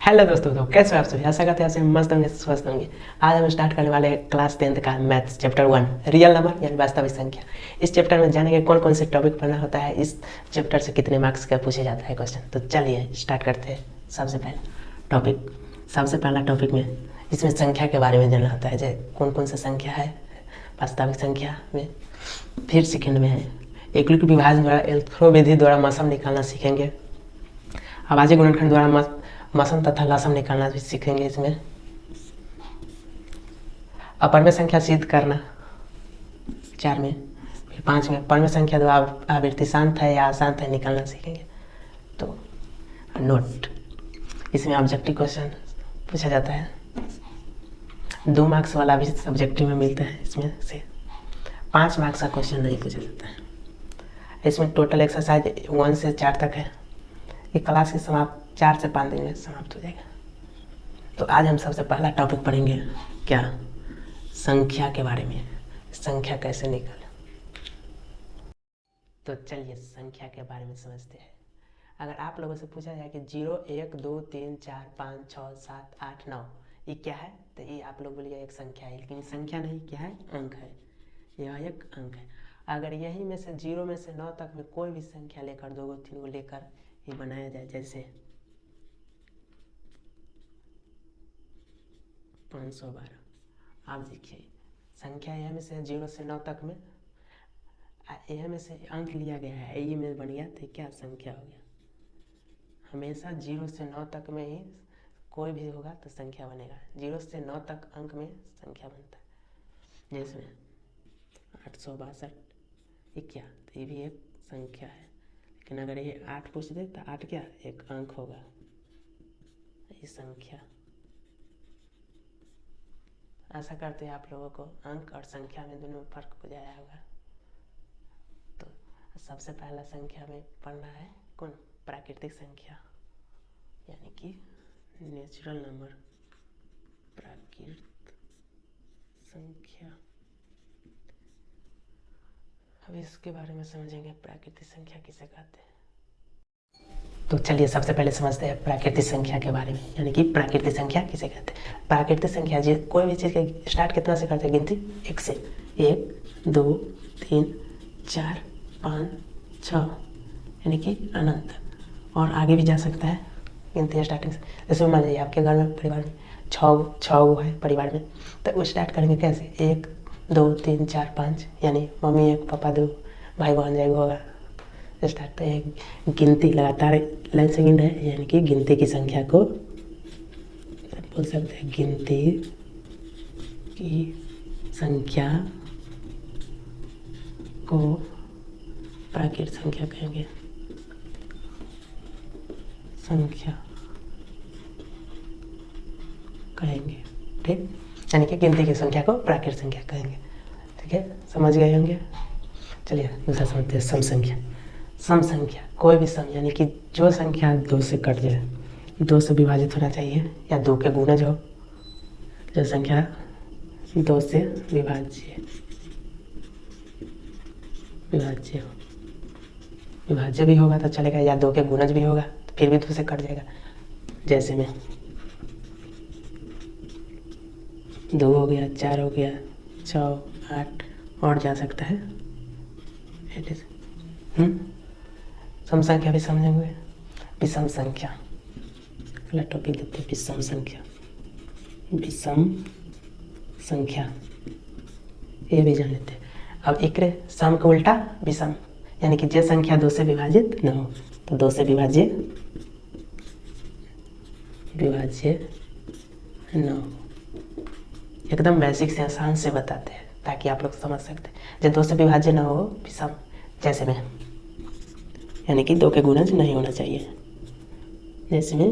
Hello दोस्तों, तो कैसे हो आप सभी। आशा करते हैं आप सभी मस्त होंगे, स्वस्थ होंगे। आज हम स्टार्ट करने वाले हैं क्लास 10th का मैथ्स चैप्टर 1 रियल नंबर यानी वास्तविक संख्या। इस चैप्टर में जानेंगे कौन कौन से टॉपिक पढ़ना होता है, इस चैप्टर से कितने मार्क्स का पूछे जाता है क्वेश्चन। तो चलिए स्टार्ट करते हैं। सबसे पहला टॉपिक में इसमें संख्या के बारे में जानना होता है, जैसे कौन कौन सा संख्या है वास्तविक संख्या में। फिर सेकेंड में है एकलिक विभाजन द्वारा एल्थ्रो विधि द्वारा मसम निकालना सीखेंगे। आवाजी गुणनखंड द्वारा मसम तथा लसम निकालना भी सीखेंगे इसमें। अपरमेय संख्या सिद्ध करना 4 में। फिर 5 में परमेय संख्या द्वारा आवृत्ति शांत है या अशांत है निकालना सीखेंगे। तो नोट, इसमें ऑब्जेक्टिव क्वेश्चन पूछा जाता है। 2 मार्क्स वाला भी सब्जेक्टिव में मिलता है, इसमें से 5 मार्क्स का क्वेश्चन नहीं पूछा जाता है। इसमें टोटल एक्सरसाइज 1 से 4 तक है। ये क्लास की समाप्त 4 से 5 दिन में समाप्त हो जाएगा। तो आज हम सबसे पहला टॉपिक पढ़ेंगे, क्या, संख्या के बारे में। संख्या कैसे निकालें। तो चलिए संख्या के बारे में समझते हैं। अगर आप लोगों से पूछा जाए कि 0 1 2 3 4 5 6 7 8 9 ये क्या है, तो ये आप लोग बोलिए एक संख्या है, लेकिन संख्या नहीं, क्या है, अंक है। यह एक अंक है। अगर यही में से 0 में से 9 तक में कोई भी संख्या लेकर 2 गो 3 गो लेकर ये बनाया जाए, जैसे 512। आप देखिए संख्या यह में से 0 से 9 तक में यह में से अंक लिया गया है, ये में बन गया तो क्या संख्या हो गया। हमेशा 0 से 9 तक में ही कोई भी होगा तो संख्या बनेगा। 0 से 9 तक अंक में संख्या बनता है। जैसे 862 ये क्या, तो ये भी एक संख्या है। लेकिन अगर ये 8 पूछ दे तो 8 क्या, एक अंक होगा, ये संख्या। आशा करते हैं आप लोगों को अंक और संख्या में दोनों में फर्क हो जाया होगा। तो सबसे पहला संख्या में पढ़ना है कौन, प्राकृतिक संख्या यानी कि नेचुरल नंबर, प्राकृतिक संख्या। अब इसके बारे में समझेंगे प्राकृतिक संख्या किसे कहते हैं। तो चलिए सबसे पहले समझते हैं प्राकृतिक संख्या के बारे में, यानी कि प्राकृतिक संख्या किसे कहते हैं। प्राकृतिक संख्या जी कोई भी चीज़ का स्टार्ट कितना से करते हैं, गिनती 1 से। 1 2 3 4 5 6 यानी कि अनंत, और आगे भी जा सकता है गिनती स्टार्टिंग से। जैसे मान लीजिए आपके घर में परिवार में 6 है परिवार में, तो वो स्टार्ट करेंगे कैसे, 1 2 3 4 5 यानी मम्मी 1 पापा 2 भाई बहन जाएगा होगा स्टार्ट। तो एक गिनती लगातार लाइन से गिन रहे हैं, यानी कि गिनती की संख्या को बोल सकते हैं, गिनती की संख्या को प्राकृतिक संख्या कहेंगे। ठीक, यानी कि गिनती की संख्या को प्राकृतिक संख्या कहेंगे। ठीक है, समझ गए होंगे। चलिए दूसरा समझते हैं सम संख्या। सम संख्या कोई भी सम यानी कि जो संख्या 2 से कट जाए, 2 से विभाजित होना चाहिए या 2 के गुणज हो। जो संख्या 2 से विभाज्य भी होगा तो चलेगा, या 2 के गुणज भी होगा तो फिर भी 2 से कट जाएगा। जैसे में 2 हो गया, 4 हो गया, 6 8 और जा सकता है। सम संख्या भी समझेंगे। विषम संख्या अगला टॉपिक देते हैं, विषम संख्या ये भी जान लेते हैं। अब एक सम का उल्टा विषम, यानी कि जो संख्या 2 से विभाजित न हो, तो 2 से विभाज्य न हो। एकदम बेसिक से आसान से बताते हैं ताकि आप लोग समझ सकते हैं। जो 2 से विभाज्य न हो विषम, जैसे में यानी कि 2 के गुणज नहीं होना चाहिए। जैसे में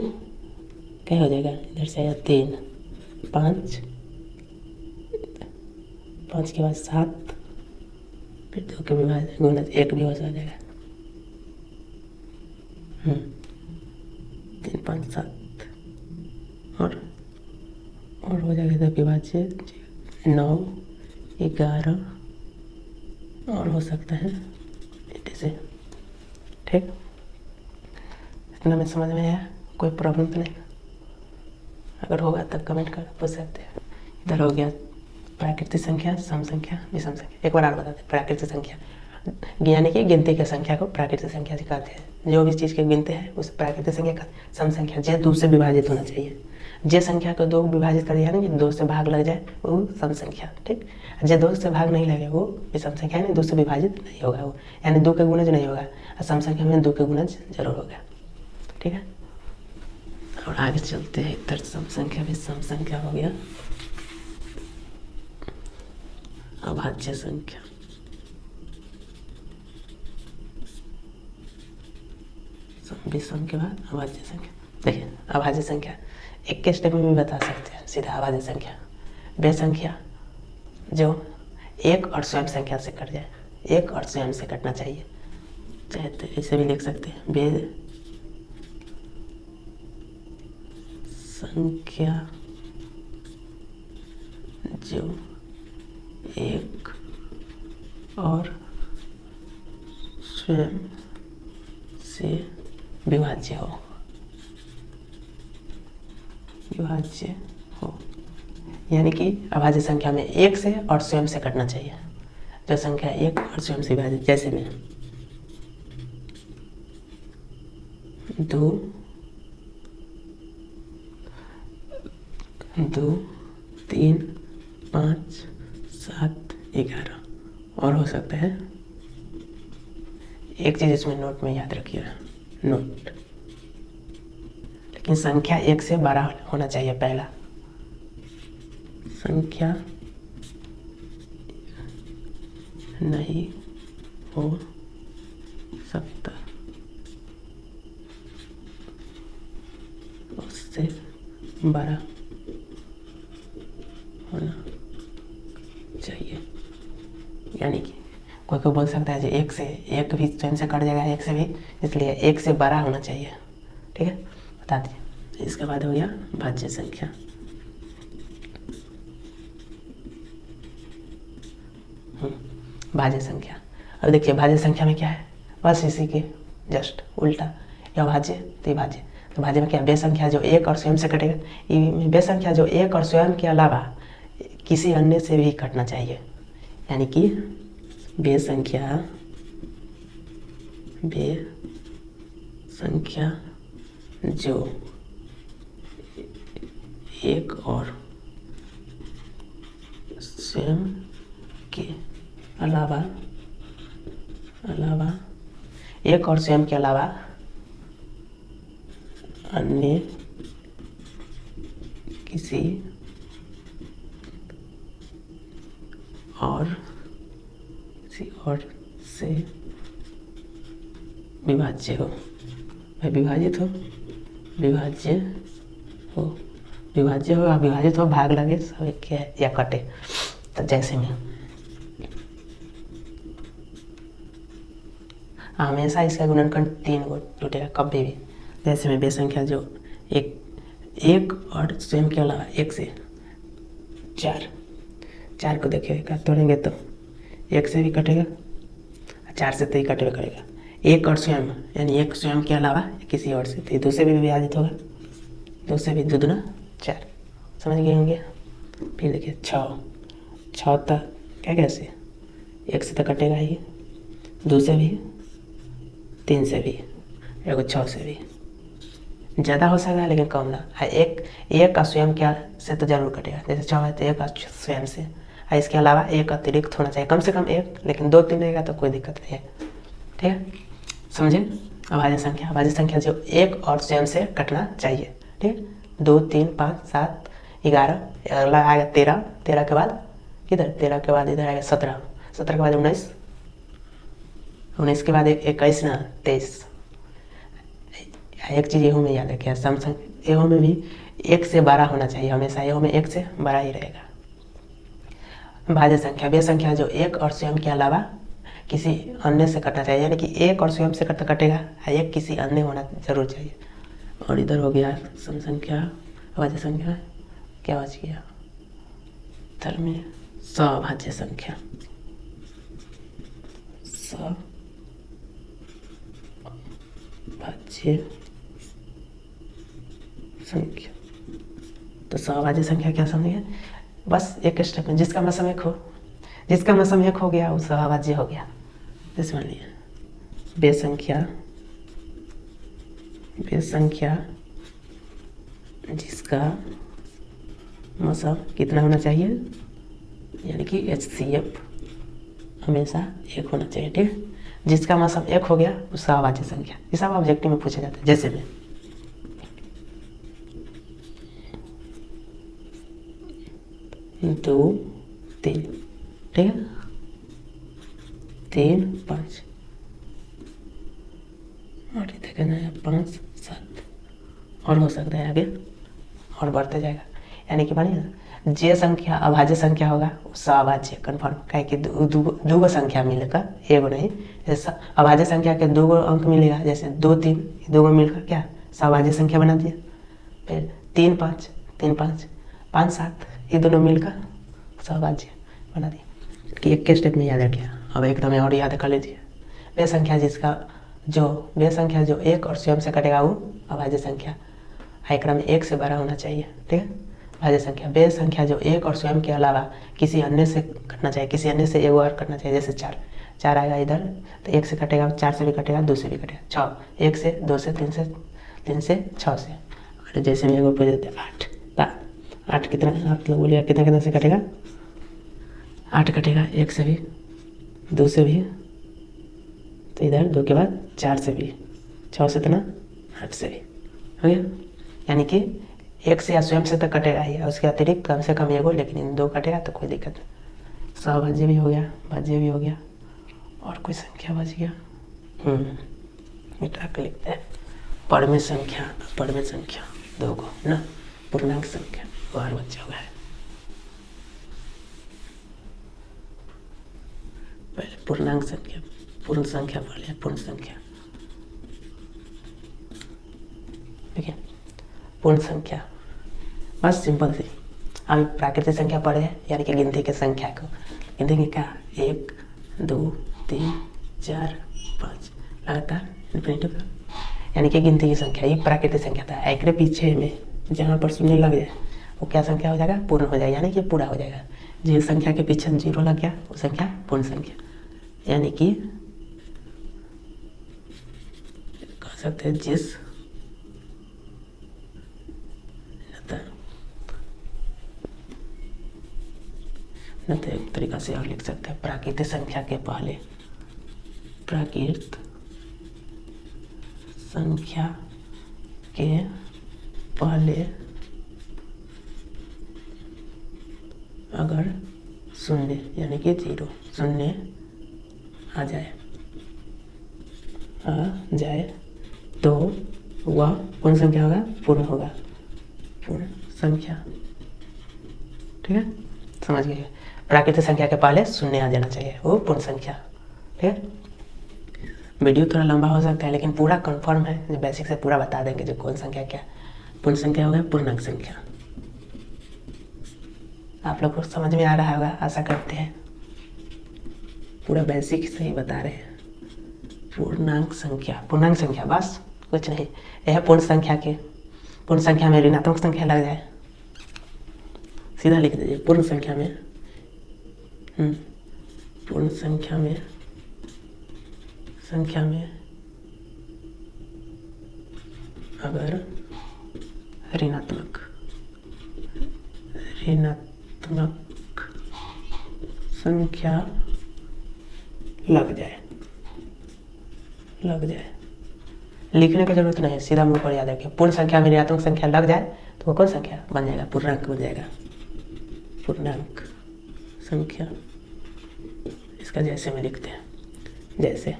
क्या हो जाएगा, इधर से आया 3 5 के बाद 7, फिर 2 के विभाजन गुणज 1 भी हो जाएगा। 3 5 7 और हो जाएगा इधर विभाज्य 9 11 और हो सकता है 80 से। ठीक, इतना में समझ में आया, कोई प्रॉब्लम तो नहीं। अगर होगा तब कमेंट कर पूछ सकते हैं। इधर हो गया प्राकृतिक संख्या, सम संख्या, विषम संख्या। एक बार और बता दें, प्राकृतिक संख्या यानी कि गिनती की संख्या को प्राकृतिक संख्या से कहते हैं। जो भी चीज़ के गिनते हैं उस प्राकृतिक संख्या का। सम संख्या जे 2 से विभाजित होना चाहिए। जे संख्या को 2 विभाजित कर दिया ना कि 2 से भाग लग जाए वो सम संख्या, ठीक। जे 2 से भाग नहीं लगे वो विषम संख्या, यानी 2 से विभाजित नहीं होगा वो, यानी 2 के गुणज नहीं होगा। सम संख्या में 2 के गुणज जरूर होगा, ठीक है। और आगे चलते हैं, इधर सम संख्या भी सम संख्या हो गया। अभाज्य संख्या, विषम के बाद अभाज्य संख्या। देखिए अभाज्य संख्या एक के स्टेप में भी बता सकते हैं सीधा। अभाज्य संख्या वे संख्या जो एक और स्वयं संख्या से कट जाए, एक और स्वयं से कटना चाहिए, चाहे तो ऐसे भी लिख सकते हैं। वे संख्या जो एक और स्वयं से विभाज्य हो, विभाज्य हो, यानी कि अभाज्य संख्या में एक से और स्वयं से कटना चाहिए। जो संख्या एक और स्वयं से विभाजित, जैसे में 2, 2, 3, 5, 7, 11 और हो सकता है। एक चीज़ इसमें नोट में याद रखिएगा, नोट, लेकिन संख्या एक से बड़ा होना चाहिए। पहला संख्या नहीं हो सकता उससे बड़ा होना चाहिए। यानी कि कोई कोई बोल सकता है जो एक से, एक भी स्वयं से कट जाएगा एक से भी, इसलिए एक से बड़ा होना चाहिए, ठीक है, बता दीजिए। इसके बाद हो गया भाज्य संख्या। भाज्य संख्या, अब देखिए भाज्य संख्या में क्या है, बस इसी के जस्ट उल्टा, या भाज्य तो भाज्य। तो भाज्य में क्या, वे संख्या जो एक और स्वयं से कटेगा, वे संख्या जो एक और स्वयं के अलावा किसी अन्य से भी कटना चाहिए। यानी कि वे संख्या जो एक और स्वयं के अलावा एक और स्वयं के अलावा अन्य किसी और से विभाज्य हो, विभाजित हो, विभाजित हो, भाग लगे सब एक के या कटे। तो जैसे में हमेशा इसका गुणनखंड 3 को टूटेगा कभी भी। जैसे में वे संख्या जो एक और स्वयं के अलावा एक से 4 को देखिएगा, तोड़ेंगे तो एक से भी कटेगा, 4 से तो ही कटेगा करेगा। एक और स्वयं यानी एक स्वयं के अलावा किसी और से, तो 2 से भी विभाजित होगा, 2 से भी 2 दूना 4, समझ गए होंगे। फिर देखिए 6 तक क्या कैसे, एक से तो कटेगा ही, 2 से भी, 3 से भी, एगो 6 से भी। ज़्यादा हो सकता है लेकिन कम ना। एक का स्वयं क्या से तो जरूर कटेगा, जैसे 6 है तो एक का स्वयं से, इसके अलावा एक अतिरिक्त होना चाहिए, कम से कम एक, लेकिन 2-3 रहेगा तो कोई दिक्कत नहीं है, ठीक है, समझे। अभाज्य संख्या जो एक और स्वयं से कटना चाहिए, ठीक। 2, 3, 5, 7, 11, अगला आएगा 13 के बाद किधर, 13 के बाद इधर आएगा 17 के बाद 19 के बाद 21 ना 23। एक चीज़ एहो में याद रखिए, सैमसंग एहो में भी एक से बड़ा होना चाहिए, हमेशा एहो में एक से बड़ा ही रहेगा। भाज्य संख्या वे संख्या जो एक और स्वयं के अलावा किसी अन्य से कटना चाहिए, यानी कि एक और स्वयं से कटेगा, एक किसी अन्य होना जरूर चाहिए। और इधर हो गया सम संख्या, अभाज्य संख्या, क्या बच गया इधर में, सभाज्य संख्या। सभाज्य संख्या तो सहभाज्य संख्या क्या समझिए, बस एक स्टेप में जिसका मसम एक हो, जिसका मसम एक हो गया वो सहभाज्य हो गया। जैसे मान लीजिए बेसंख्या जिसका मसम कितना होना चाहिए, यानी कि HCF हमेशा एक होना चाहिए, ठीक है। जिसका मसम एक हो गया वो सहभाज्य संख्या, ये सब ऑब्जेक्टिव में पूछा जाता है। जैसे में 2 3, ठीक है, 3 5 और इधर करना है 5 7 और हो सकता है आगे और बढ़ते जाएगा। यानी कि मानिए जे संख्या अभाज्य संख्या होगा वो सहभाज्य कन्फर्म, काहे कि दो संख्या मिलेगा, एगो नहीं। जैसे अभाज्य संख्या के 2 अंक मिलेगा, जैसे 2 3 2 मिलकर क्या सहभाज्य संख्या बना दिया। फिर 3 5 5 7 ये दोनों मिलकर सहभाज्य बना दिया। कि एक के स्टेप में याद रखिए। अब एकदम और याद कर लीजिए, वे संख्या जो एक और स्वयं से कटेगा वो अभाज्य संख्या, क्रम में 1 से बड़ा होना चाहिए, ठीक है। भाज्य संख्या वे संख्या जो एक और स्वयं के अलावा किसी अन्य से कटना चाहिए, किसी अन्य से एक और कटना चाहिए। जैसे 4 आएगा इधर तो 1 से कटेगा, 4 से भी कटेगा, 2 से भी कटेगा। 6 1 से 2 से 3 से 6 से, और जैसे में एगो पूछ देते 8 कितना, आप लोग बोलिए कितना से कटेगा, 8 कटेगा 1 से भी 2 से भी, तो इधर 2 के बाद 4 से भी, 6 से इतना 8 से भी हो गया। यानी कि 1 से या स्वयं से तो कटेगा ही, उसके अतिरिक्त कम से कम एगो, लेकिन इन 2 कटेगा तो कोई दिक्कत नहीं। सहभाज्य भी हो गया, भाज्य भी हो गया, और कोई संख्या बच गया, मिटा के लिखते हैं। परमेय संख्या 2 को ना, पूर्णांक संख्या बाहर बच्चा हुआ है। पहले पूर्ण संख्या पढ़ लिया, पूर्ण संख्या, ठीक है। पूर्ण संख्या बस सिंपल सी। अभी प्राकृतिक संख्या पढ़े, यानी कि गिनती के संख्या को, गिनती की क्या 1 2 3 4 5 लगातार इन्फिनिटिव, यानी कि गिनती की संख्या, ये प्राकृतिक संख्या था। एक पीछे में जहाँ पर शून्य लग जाए वो क्या संख्या हो जाएगा, पूर्ण हो जाएगा, यानी कि पूरा हो जाएगा। जिस संख्या के पीछे 0 लग गया वो संख्या पूर्ण संख्या, यानी कि कह सकते हैं जिस न तो एक तरीका से और लिख सकते हैं, प्राकृतिक संख्या के पहले, प्राकृत संख्या के पहले अगर शून्य यानी कि 0 शून्य आ जाए तो वह पूर्ण संख्या होगा, पूर्ण होगा, पूर्ण संख्या, ठीक है। समझ गए, प्राकृतिक संख्या के पहले शून्य आ जाना चाहिए, वो पूर्ण संख्या, ठीक है। वीडियो थोड़ा लंबा हो सकता है, लेकिन पूरा कंफर्म है, जो बेसिक से पूरा बता देंगे जो कौन संख्या क्या। पूर्ण संख्या हो गया पूर्णांक संख्या। आप लोग को समझ में आ रहा होगा, आशा करते हैं। पूरा बेसिक से ही बता रहे हैं। पूर्णांक संख्या बस कुछ नहीं, यह पूर्ण संख्या में ऋणात्मक संख्या लग जाए, सीधा लिख दीजिए। पूर्ण संख्या में अगर ऋणात्मक संख्या लग जाए, लिखने की जरूरत नहीं है, सीधा मुंह पर याद रखिए। पूर्ण संख्या में ऋणात्मक संख्या लग जाए तो वो कौन संख्या बन जाएगा, पूर्णांक बन जाएगा, पूर्णांक संख्या। इसका जैसे में लिखते हैं, जैसे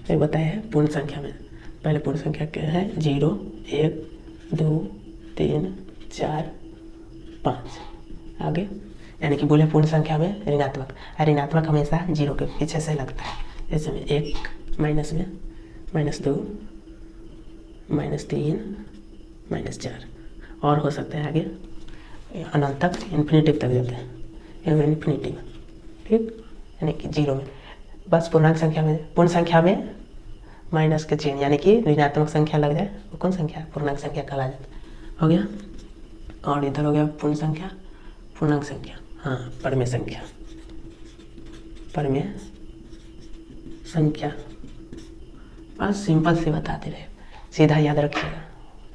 एक बताया पूर्ण संख्या में, पहले पूर्ण संख्या क्या है, 0 1 2 3 4 5 आगे, यानी कि बोले पूर्ण संख्या में ऋणात्मक हमेशा 0 के पीछे से लगता है। जैसे में 1 माइनस में -2 -3 -4 और हो सकता है आगे अनंत तक, इन्फिनिटिव तक जाते हैं, इन्फिनिटिव, ठीक, यानी कि 0 में। बस पूर्ण संख्या में माइनस के चिन्ह, यानी कि ऋणात्मक संख्या लग जाए वो कौन संख्या, पूर्णांक संख्या कहला जाता है। हो गया। और इधर हो गया पूर्ण संख्या, पूर्णांक संख्या, हाँ परमेय संख्या, परमेय संख्या। बस सिंपल से बताते रहे, सीधा याद रखिएगा,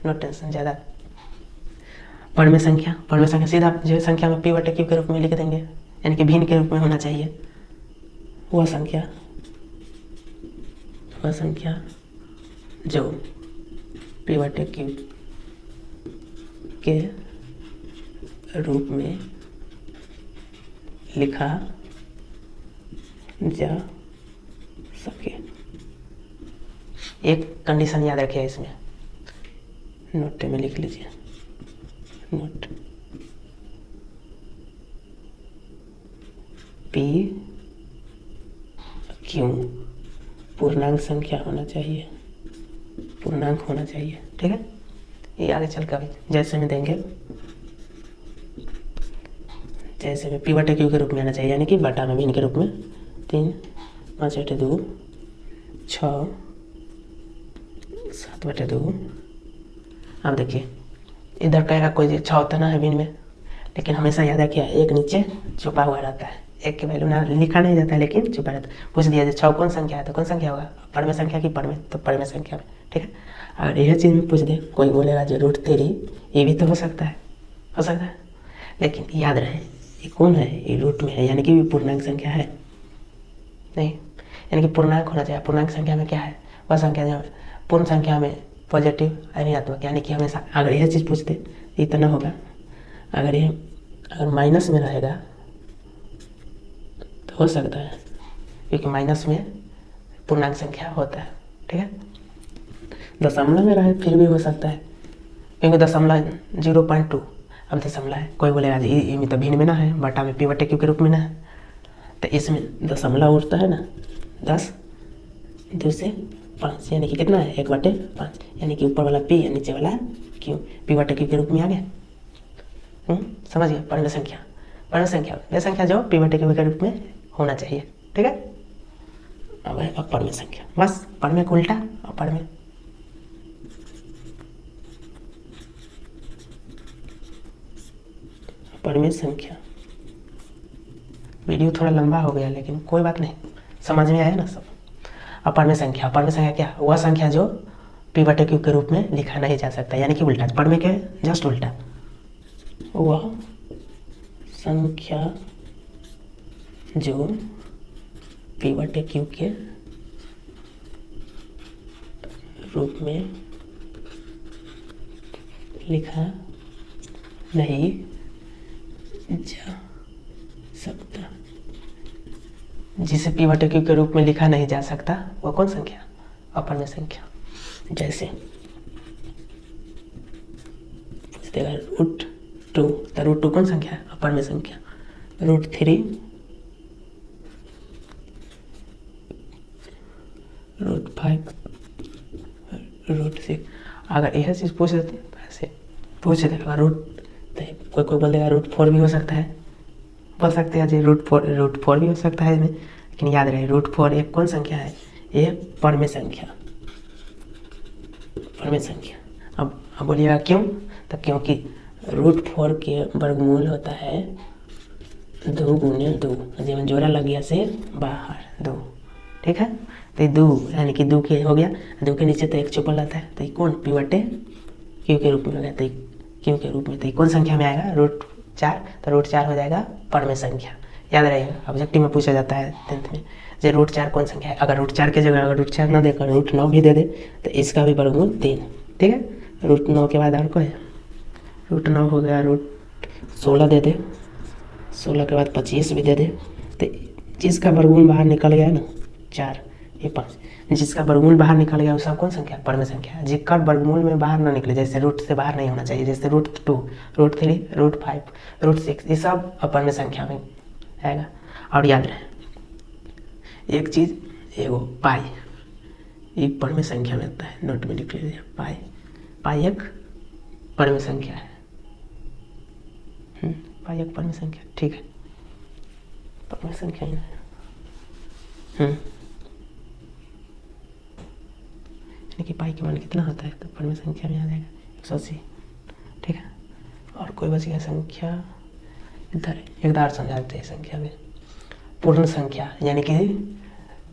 नो टेंशन ज़्यादा। परमेय संख्या, परमेय संख्या सीधा जो संख्या में p/q के रूप में लिख देंगे, यानी कि भिन्न के रूप में होना चाहिए। वह संख्या जो p/q के रूप में लिखा जा सके। एक कंडीशन याद रखिए इसमें, नोट में लिख लीजिए, नोट p/q पूर्णांक संख्या होना चाहिए, पूर्णांक होना चाहिए, ठीक है। ये आगे चल कर जैसे में देंगे, जैसे में p/q के रूप में आना चाहिए, यानी कि बटा में भिन्न के रूप में 3 5/2 6 7/2। अब देखिए इधर कहेगा कोई 6 होता ना है भिन्न में, लेकिन हमेशा याद रखिए एक नीचे छुपा हुआ रहता है, एक के वैल्यू ना लिखा नहीं जाता है लेकिन छुपा रहता है। पूछ दिया जाए 6 कौन संख्या है तो कौन संख्या होगा, परमेय संख्या की परमेय, तो परमेय संख्या में, ठीक है। अगर यह चीज़ में पूछ दे, कोई बोलेगा जो √3, ये भी तो हो सकता है, लेकिन याद रहे ये कौन है, ये रूट में है, यानी कि पूर्णांक संख्या है नहीं, यानी कि पूर्णांक होना चाहिए। पूर्णांक संख्या में क्या है, वह संख्या जो पूर्ण संख्या में पॉजिटिव ऋणात्मक, यानी कि हमेशा अगर यह चीज़ पूछते इतना होगा, अगर माइनस में रहेगा तो हो सकता है, क्योंकि माइनस में पूर्णांक संख्या होता है, ठीक है। दशमलव में रहे फिर भी हो सकता है, क्योंकि दशमलव 0.2, अब दशमलव है, कोई बोलेगा ये तो भिन्न में ना है, बटा में p/q के रूप में ना है, तो इसमें दशमलव उठता है ना 10 2 से 5, यानी कि कितना है 1/5, यानी कि ऊपर वाला p या नीचे वाला q, p/q के रूप में आ गया। समझ गए, परमेय संख्या, परमेय संख्या वह संख्या जो p/q के रूप में होना चाहिए, ठीक है। अब परमेय संख्या, बस परमेय को उल्टा और परमेय संख्या। वीडियो थोड़ा लंबा हो गया लेकिन कोई बात नहीं, समझ में आया ना सब। अब परमेय संख्या, परमेय संख्या क्या, वह संख्या जो p/q के रूप में लिखा नहीं जा सकता, यानी कि उल्टा, परमेय के जस्ट उल्टा, वह संख्या जो p/q के रूप में लिखा नहीं जा सकता, जिसे p/q के रूप में लिखा नहीं जा सकता वह कौन संख्या, अपरमेय संख्या। जैसे √2, तो √2 कौन संख्या है, अपरमेय संख्या। √3, √5, √6, अगर यह चीज़ पूछ देते ऐसे पूछ देगा कोई बोल देगा √4 भी हो सकता है, बोल सकते हैं जी √4 भी हो सकता है इसमें, लेकिन याद रहे √4 एक कौन संख्या है, ये परमेय संख्या, परमेय संख्या। अब बोलिएगा क्यों, तो क्योंकि √4 के वर्गमूल होता है 2 × 2, जब जोड़ा लग गया से बाहर 2, ठीक है। तो 2 यानी कि 2 के हो गया, 2 के नीचे तो एक छुपा रहता है, तो ये कौन p/q के रूप में हो गया, तो q के रूप में, तो कौन संख्या में आएगा √4, तो √4 हो जाएगा परमेय संख्या। याद रहेगा, ऑब्जेक्टिव में पूछा जाता है 10th में, जो √4 कौन संख्या है। अगर √4 के जगह अगर √4 ना देकर √9 भी दे दे तो इसका भी वर्गमूल 3, ठीक है। √9 के बाद और कोई √9 हो गया, √16 दे दे, 16 के बाद 25 भी दे दे, तो जिसका वर्गमूल बाहर निकल गया ना 4, ये 5, जिसका वर्गमूल बाहर निकल गया उसका कौन संख्या, परमेय संख्या। जिसका वर्गमूल में बाहर ना निकले, जैसे रूट से बाहर नहीं होना चाहिए, जैसे √2, √3, √5, √6, ये सब अपरमेय संख्या में आएगा। और याद रहे एक चीज़, एगो पाई, ये परमेय संख्या में आता है, नोट में लिख लीजिए, पाई एक परमेय संख्या है, पाई एक परमेय संख्या, ठीक है, परमेय संख्या ही है। यानी कि पाई के मान कितना होता है, तो परमेय संख्या में आ जाएगा 180, ठीक है। और कोई बच गया संख्या, इधर एक बार समझाते हैं संख्या में। पूर्ण संख्या यानी कि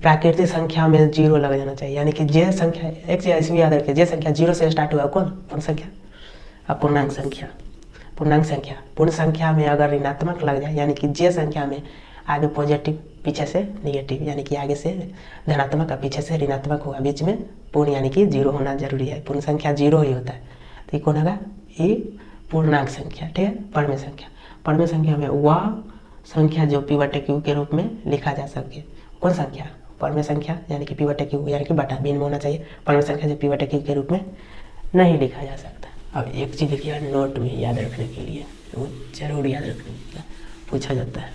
प्राकृतिक संख्या में जीरो लग जाना चाहिए, यानी कि जे संख्या, एक चीज इसमें याद रखिए, जे संख्या जीरो से स्टार्ट हुआ कौन? पूर्ण संख्या। अब पूर्णांक संख्या, पूर्ण संख्या में अगर ऋणात्मक लग जाए, यानी कि जे संख्या में आगे पॉजिटिव पीछे से निगेटिव, यानी कि आगे से धनात्मक और पीछे से ऋणात्मक होगा, बीच में पूर्ण यानी कि जीरो होना जरूरी है। पूर्ण संख्या जीरो ही होता है, तो ये कौन होगा? ये पूर्णांक संख्या, ठीक है। परमेय संख्या, परमेय संख्या में वह संख्या जो पी बटे क्यू के रूप में लिखा जा सके। कौन संख्या? परमेय संख्या यानी कि पी बटे क्यू, यानी कि बटा भिन्न होना चाहिए। परमेय संख्या जो पी बटे क्यू के रूप में नहीं लिखा जा सकता। अब एक चीज़ लिखिएगा नोट में याद रखने के लिए, वो जरूर याद रखने के लिए पूछा जाता है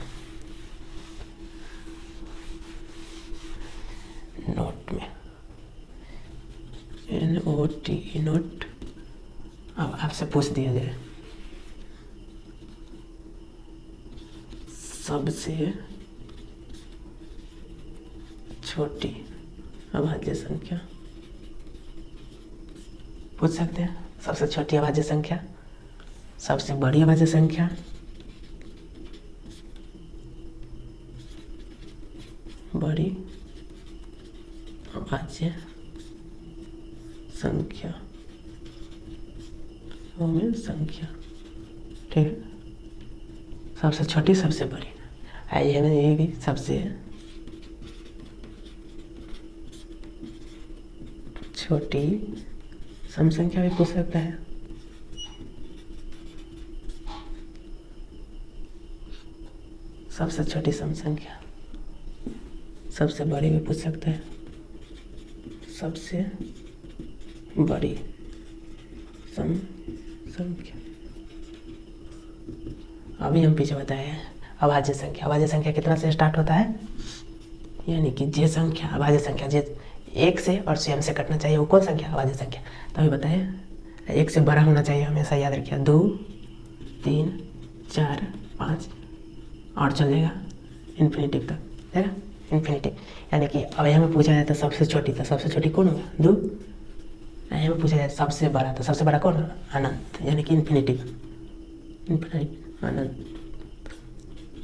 नोट में, NOT, नोट। अब आपसे पूछ दिया जाए सबसे छोटी अभाज्य संख्या, पूछ सकते हैं। सबसे छोटी अभाज्य संख्या, सबसे बड़ी अभाज्य संख्या, बड़ी अभाज्य संख्या, संख्या, ठीक है। सबसे छोटी, सबसे बड़ी, आइए हमें ये भी सबसे छोटी सम संख्या भी पूछ सकता है। सबसे छोटी सम संख्या, सबसे बड़ी भी पूछ सकता है, सबसे बड़ी सम संख्या। अभी हम पीछे बताए हैं अभाज्य संख्या। अभाज्य संख्या कितना से स्टार्ट होता है? यानी कि जे संख्या, अभाज्य संख्या जे एक से और स्वयं से कटना चाहिए, वो कौन संख्या? अभाज्य संख्या। तभी बताए एक से बड़ा होना चाहिए, हमेशा याद रखिए। 2, 3, 4, 5 और चल जाएगा इन्फिनिटी तक, है ना? इन्फिनिटी, यानी कि अब हमें पूछा जाता है सबसे छोटी, तो सबसे छोटी कौन होगा? 2। हमें पूछा जाता है सबसे बड़ा, तो सबसे बड़ा कौन होगा? अनंत, यानी कि इन्फिनिटी, इन्फिनिट, अनंत,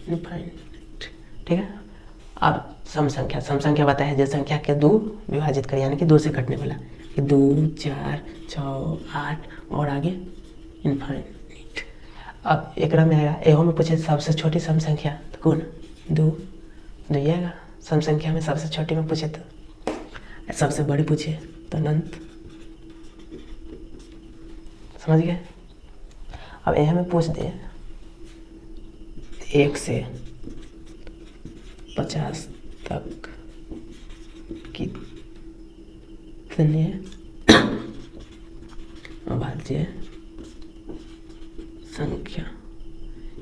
इन्फाइनाइट, ठीक है। अब सम संख्या, सम संख्या बताया है जिस संख्या के 2 विभाजित करें, यानी कि 2 से कटने वाला, कि 2, 4, 6, 8 और आगे इन्फाइनाइट। अब एक में आएगा, एहो में पूछे सबसे छोटी सम संख्या, तो कौन? 2 ही आएगा। सम संख्या में सबसे छोटी में पूछे तो, सबसे बड़ी पूछे तो अनंत, समझ गए। अब यह में पूछ दे 1 से 50 तक कितने अभाज्य संख्या,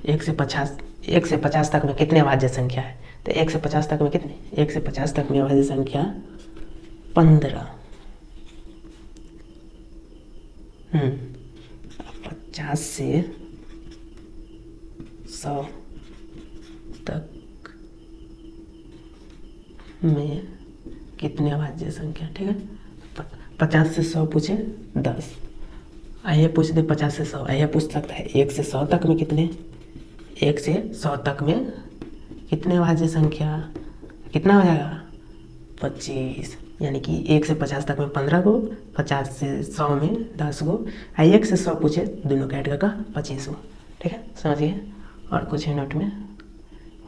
1 से 50 तक में कितने अभाज्य संख्या है? तो 1 से 50 तक में कितने? 1 से 50 तक में अभाज्य संख्या 15। 50 से 100 तक में कितने अभाज्य संख्या, ठीक है। 50 से 100 पूछे 10, आइए पूछ दे 50 से 100, आइए पूछ सकता है 1 से 100 तक में कितने? 1 से 100 तक में कितने अभाज्य संख्या, कितना हो जाएगा? 25, यानी कि 1 से 50 तक में 15 गो, 50 से 100 में 10 गो, 1 से 100 पूछे दोनों का ऐड करके 25 गो, ठीक है, समझिए। और कुछ है नोट में,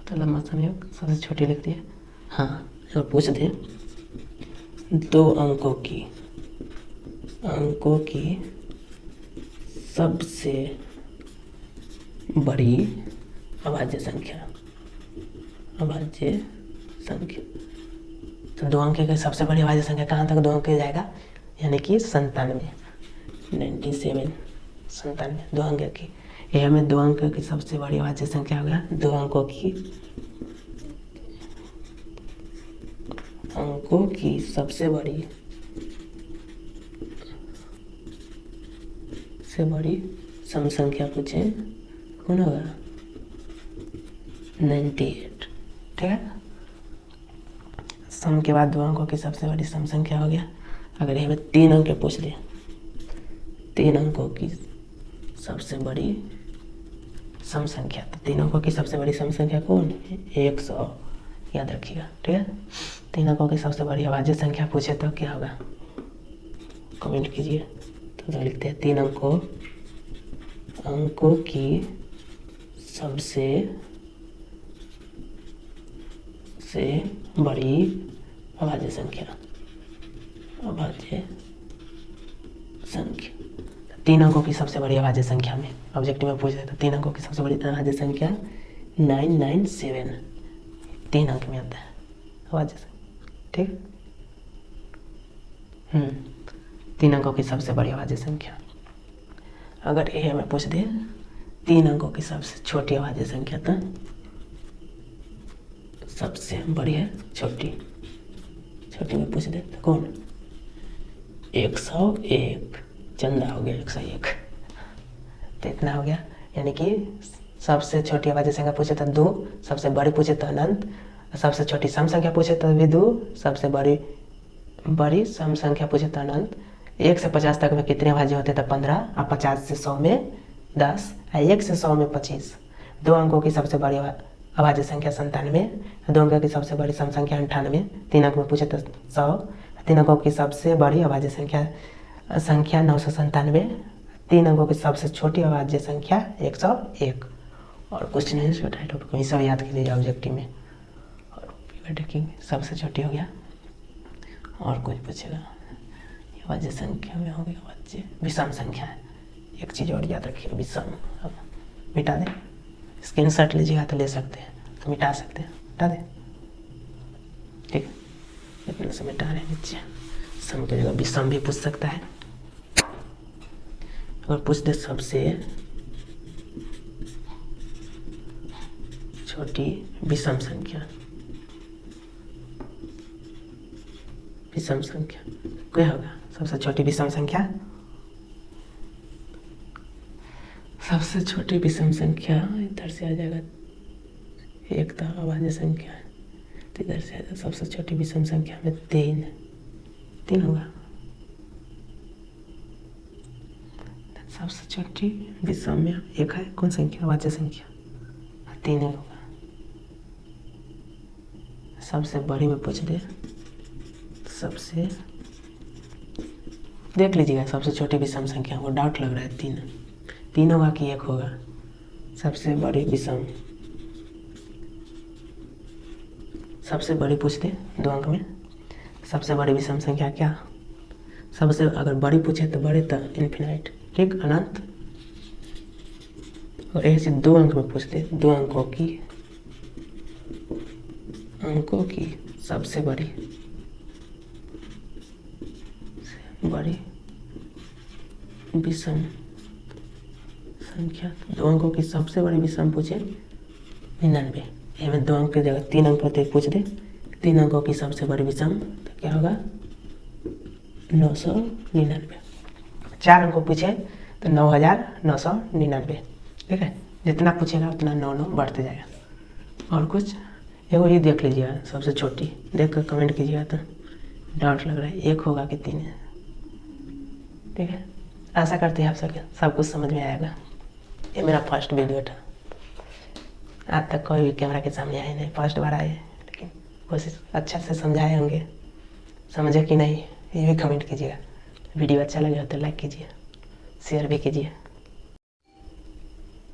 तो लंबा संयोग सबसे छोटी लिखती है। हाँ, और पूछ दे 2 अंकों की सबसे बड़ी अभाज्य संख्या, तो 2 अंक की सबसे बड़ी अभाज्य संख्या कहाँ तक 2 अंक जाएगा? यानी कि 97, 2 अंक की, यह में 2 अंक की सबसे बड़ी अभाज्य संख्या हो गया। 2 अंकों की सबसे बड़ी सम संख्या पूछे कौन होगा? 98, ठीक है। सम के बाद 2 अंकों की सबसे बड़ी सम संख्या हो गया। अगर हमें 3 अंक पूछ दे, 3 अंकों की सबसे बड़ी सम संख्या, तो 3 अंकों की सबसे बड़ी सम संख्या कौन? 100, याद रखिएगा, ठीक है। 3 अंकों की सबसे बड़ी अभाज्य संख्या पूछे तो क्या होगा, कमेंट कीजिए। तो लिखते हैं 3 अंकों की सबसे बड़ी अभाज्य संख्या, 3 अंकों की सबसे बड़ी अभाज्य संख्या में ऑब्जेक्टिव में पूछ रहे तो 3 अंकों की सबसे बड़ी अभाज्य संख्या 997, 3 अंक में आता है अभाज्य संख्या, ठीक। 3 अंकों की सबसे बड़ी अभाज्य संख्या। अगर ये हमें पूछ दे 3 अंकों की सबसे छोटी अभाज्य संख्या, तो सबसे बड़ी है छोटी में पूछ दे तो कौन? 101, चंदा हो गया 101, तो इतना हो गया। यानी कि सबसे छोटी अभाज्य संख्या पूछे तो 2, सबसे बड़ी पूछे तो अनंत, सबसे छोटी सम संख्या पूछे तो भी 2, सबसे बड़ी सम संख्या पूछे तो अनंत। 1 से 50 तक में कितने अभाज्य होते तो 15, और 50 से 100 में 10, 1 से 100 में 25। 2 अंकों की सबसे बड़ी अभाज्य संख्या 97, 2 अंकों की सबसे बड़ी सम संख्या 98, 3 अंक में पूछे तो 100, 3 अंकों की सबसे बड़ी अभाज्य संख्या 997, 3 अंकों की सबसे छोटी अभाज्य संख्या 101। और कुछ नहीं, छोटा टॉपिक वही सब याद कीजिए ऑब्जेक्टिव में। और सबसे छोटी हो गया, और कुछ पूछेगा अभाज्य संख्या में हो गया अभाज्य विषम संख्या है। एक चीज़ और याद रखिए, विषम। अब मिटा दें, स्क्रीनशॉट लीजिएगा तो ले सकते हैं, तो मिटा सकते हैं, मिटा दें, ठीक है। इतने से मिटा रहे हैं नीचे, सम की जगह विषम भी पूछ सकता है। और पूछ दे सबसे छोटी विषम संख्या, क्या होगा सबसे छोटी विषम संख्या? सबसे छोटी विषम संख्या इधर से आ जाएगा, एक तो अभाज्य संख्या है तो इधर से आ जाएगा। सबसे छोटी विषम संख्या में 3 होगा। सबसे छोटी विषम में एक है, कौन संख्या? अभाज्य संख्या, 3 होगा। सबसे बड़ी में पूछ दे, सबसे देख लीजिएगा, सबसे छोटी विषम संख्या को डाउट लग रहा है, 3 होगा कि 1 होगा? सबसे बड़ी विषम, सबसे बड़ी पूछ दे 2 अंक में, सबसे बड़ी विषम संख्या क्या? सबसे अगर बड़ी पूछे तो बड़े तो इन्फिनाइट, ठीक, अनंत। और ऐसे 2 अंक में पूछ दे 2 अंकों की सबसे बड़ी विषम संख्या, 2 अंकों की सबसे बड़ी विषम पूछे 99, इसमें 2 अंक की जगह 3 अंक प्रत्येक पूछ दे। 3 अंकों की सबसे बड़ी विषम तो क्या होगा? 999। 4 अंकों पूछे तो 9999, ठीक है। जितना पूछेगा उतना 9 बढ़ते जाएगा। और कुछ एगो ही देख लीजिएगा, सबसे छोटी देख कर कमेंट कीजिएगा, तो डाउट लग रहा है 1 होगा कि 3 है, ठीक है। आशा करते हैं आप सब कुछ समझ में आएगा। ये मेरा फर्स्ट वीडियो था, आज तक कोई भी कैमरा के सामने आए नहीं, फर्स्ट बार आए, लेकिन कोशिश अच्छा से समझाए होंगे। समझे कि नहीं ये भी कमेंट कीजिएगा। वीडियो अच्छा लगे तो लाइक कीजिए, शेयर भी कीजिए।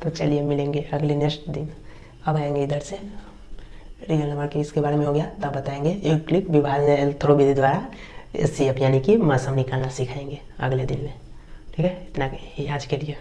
तो चलिए मिलेंगे अगले नेक्स्ट दिन। अब आएंगे इधर से रियल नंबर की, इसके बारे में हो गया तब बताएंगे। यूक्लिड विभाजन थ्रो विधि द्वारा CF यानी कि मसम निकालना सिखाएंगे अगले दिन में, ठीक है। इतना ही आज के लिए।